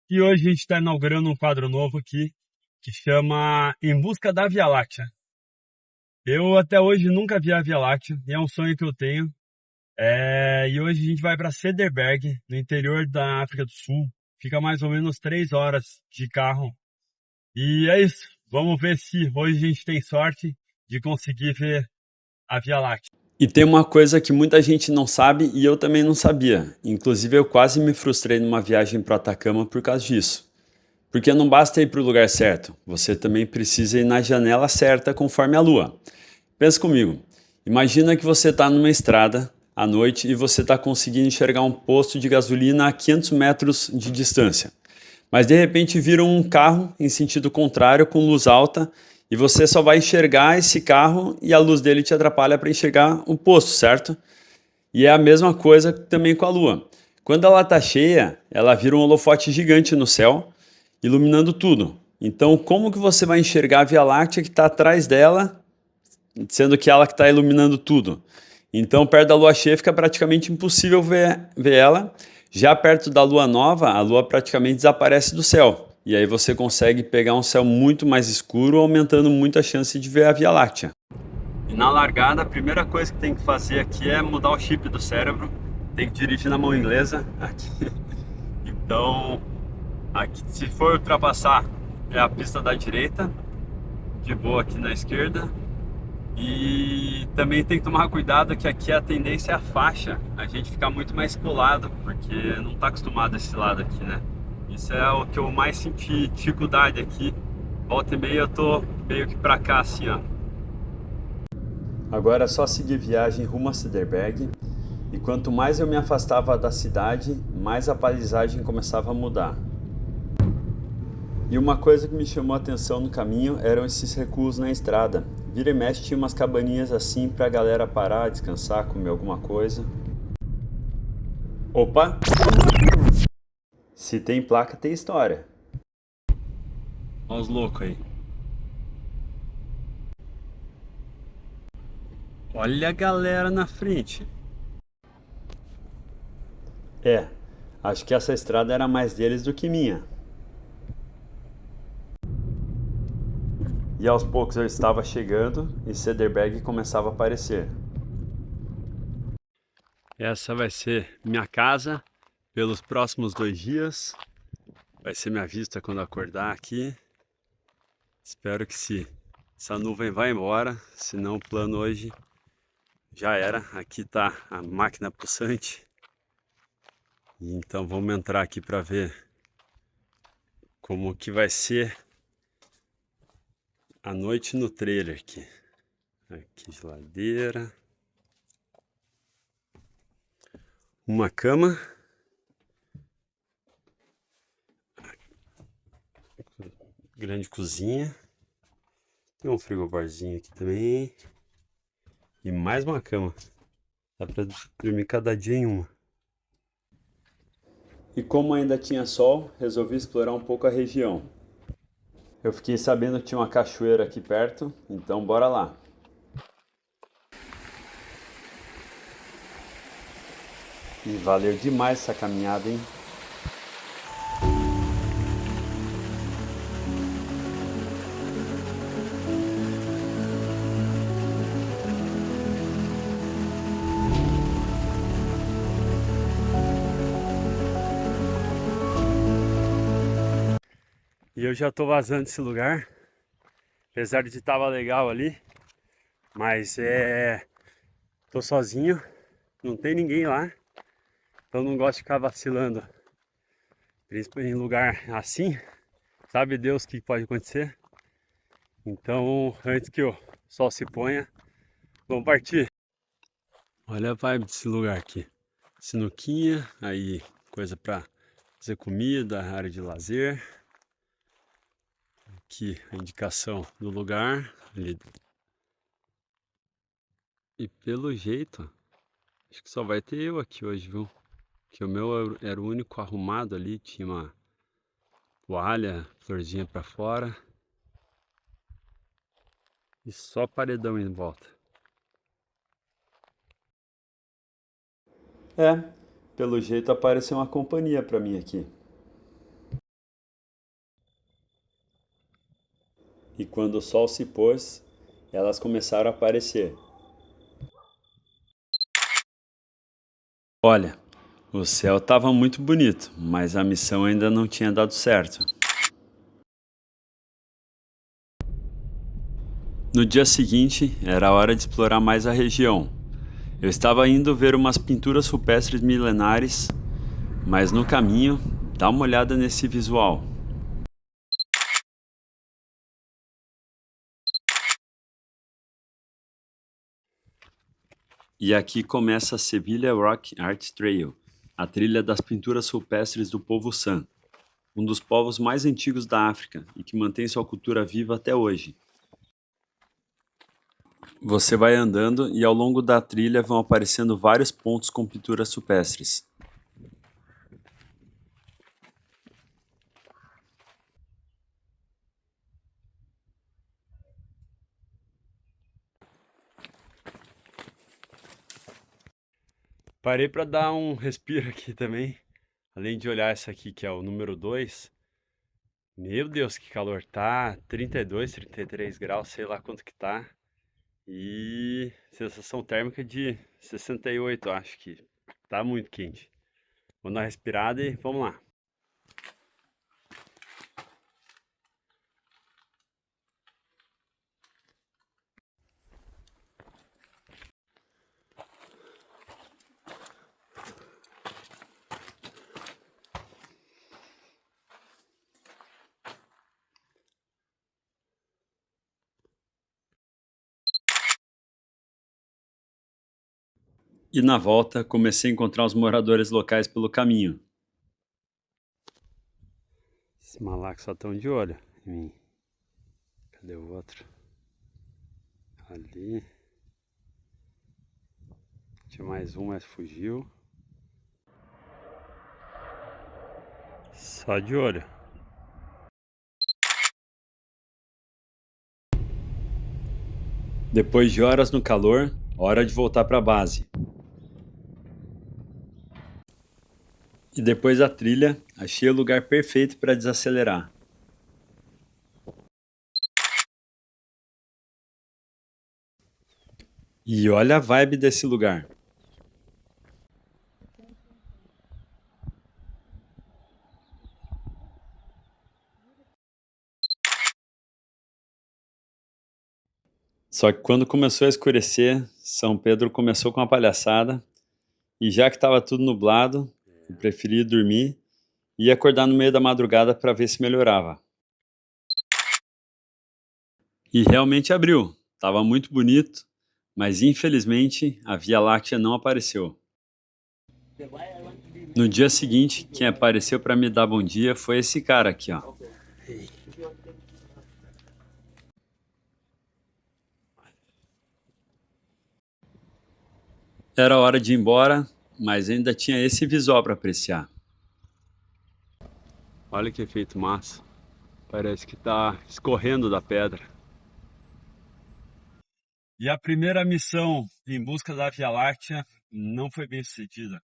E hoje a gente está inaugurando um quadro novo aqui que chama Em Busca da Via Láctea. Eu até hoje nunca vi a Via Láctea e é um sonho que eu tenho. E hoje a gente vai para Cederberg, no interior da África do Sul. Fica mais ou menos 3 horas de carro. E é isso. Vamos ver se hoje a gente tem sorte de conseguir ver a Via Láctea. E tem uma coisa que muita gente não sabe e eu também não sabia. Inclusive, eu quase me frustrei numa viagem para o Atacama por causa disso. Porque não basta ir para o lugar certo, você também precisa ir na janela certa conforme a lua. Pensa comigo, imagina que você está numa estrada à noite e você está conseguindo enxergar um posto de gasolina a 500 metros de distância. Mas de repente vira um carro em sentido contrário com luz alta e você só vai enxergar esse carro e a luz dele te atrapalha para enxergar o posto, certo? E é a mesma coisa também com a lua. Quando ela está cheia, ela vira um holofote gigante no céu, iluminando tudo. Então, como que você vai enxergar a Via Láctea que está atrás dela, sendo que ela que está iluminando tudo? Então, perto da lua cheia fica praticamente impossível ver ela. Já perto da lua nova, a lua praticamente desaparece do céu. E aí você consegue pegar um céu muito mais escuro, aumentando muito a chance de ver a Via Láctea. E na largada, a primeira coisa que tem que fazer aqui é mudar o chip do cérebro. Tem que dirigir na mão inglesa aqui. Então, aqui, se for ultrapassar, é a pista da direita, de boa aqui na esquerda. E também tem que tomar cuidado que aqui a tendência é a faixa, a gente ficar muito mais colado, porque não está acostumado a esse lado aqui, né? Isso é o que eu mais senti dificuldade aqui. Volta e meia eu tô meio que pra cá assim, ó. Agora é só seguir viagem rumo a Cederberg. E quanto mais eu me afastava da cidade, mais a paisagem começava a mudar. E uma coisa que me chamou a atenção no caminho eram esses recuos na estrada. Vira e mexe tinha umas cabaninhas assim pra galera parar, descansar, comer alguma coisa. Opa! Se tem placa, tem história. Olha os loucos aí. Olha a galera na frente. É, acho que essa estrada era mais deles do que minha. E aos poucos eu estava chegando e Cederberg começava a aparecer. Essa vai ser minha casa pelos próximos 2 dias. Vai ser minha vista quando acordar aqui. Espero que essa nuvem vá embora, senão o plano hoje já era. Aqui tá a máquina pulsante. Então vamos entrar aqui para ver como que vai ser a noite no trailer aqui. Aqui geladeira, uma cama, grande cozinha, tem um frigobarzinho aqui também e mais uma cama. Dá para dormir cada dia em uma. E como ainda tinha sol, resolvi explorar um pouco a região. Eu fiquei sabendo que tinha uma cachoeira aqui perto, então bora lá. E valeu demais essa caminhada, hein? E eu já tô vazando desse lugar, apesar de tava legal ali, mas tô sozinho, não tem ninguém lá, então não gosto de ficar vacilando, principalmente em lugar assim, sabe Deus o que pode acontecer. Então, antes que o sol se ponha, vamos partir. Olha a vibe desse lugar aqui, sinuquinha, aí coisa pra fazer comida, área de lazer. Aqui a indicação do lugar ali. E pelo jeito, acho que só vai ter eu aqui hoje, viu? Que o meu era o único arrumado ali, tinha uma toalha, florzinha pra fora. E só paredão em volta. É, pelo jeito apareceu uma companhia pra mim aqui. e quando o sol se pôs, elas começaram a aparecer. Olha, o céu estava muito bonito, mas a missão ainda não tinha dado certo. No dia seguinte, era hora de explorar mais a região. Eu estava indo ver umas pinturas rupestres milenares, mas no caminho, dá uma olhada nesse visual. E aqui começa a Sevilla Rock Art Trail, a trilha das pinturas rupestres do povo San, um dos povos mais antigos da África e que mantém sua cultura viva até hoje. Você vai andando e ao longo da trilha vão aparecendo vários pontos com pinturas rupestres. Parei para dar um respiro aqui também. Além de olhar essa aqui, que é o número 2. Meu Deus, que calor. Tá 32, 33 graus, sei lá quanto que tá. E sensação térmica de 68, acho que tá muito quente. Vou dar uma respirada e vamos lá. E na volta, comecei a encontrar os moradores locais pelo caminho. Esses malacos só estão de olho em mim. Cadê o outro? Ali. Tinha mais um, mas fugiu. Só de olho. Depois de horas no calor, hora de voltar para a base. E depois da trilha, achei o lugar perfeito para desacelerar. E olha a vibe desse lugar. Só que quando começou a escurecer, São Pedro começou com a palhaçada, e já que estava tudo nublado, eu preferi dormir e acordar no meio da madrugada para ver se melhorava. E realmente abriu, estava muito bonito, mas infelizmente a Via Láctea não apareceu. No dia seguinte, quem apareceu para me dar bom dia foi esse cara aqui, ó. Era hora de ir embora, mas ainda tinha esse visual para apreciar. Olha que efeito massa. Parece que tá escorrendo da pedra. E a primeira missão em busca da Via Láctea não foi bem sucedida.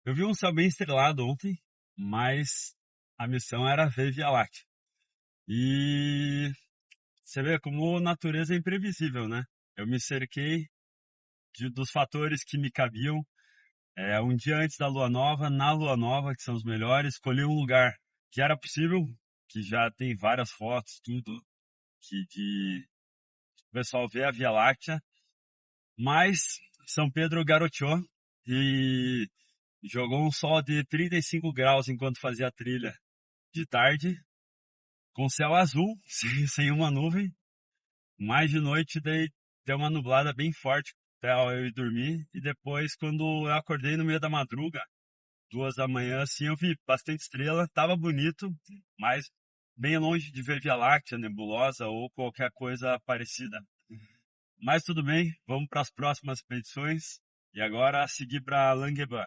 Eu vi um céu bem estrelado ontem, mas a missão era ver Via Láctea. E você vê como a natureza é imprevisível, né? Eu me cerquei dos fatores que me cabiam. Um dia antes da lua nova, na lua nova, que são os melhores, escolhi um lugar que era possível, que já tem várias fotos, tudo, que de o pessoal ver a Via Láctea, mas São Pedro garoteou e jogou um sol de 35 graus enquanto fazia a trilha de tarde, com céu azul, sem uma nuvem, mas de noite daí deu uma nublada bem forte até eu ir dormir, e depois quando eu acordei no meio da madruga, 2 da manhã, assim, eu vi bastante estrela, tava bonito, mas bem longe de ver Via Láctea, nebulosa ou qualquer coisa parecida. Mas tudo bem, vamos para as próximas expedições. E agora seguir para Langeban.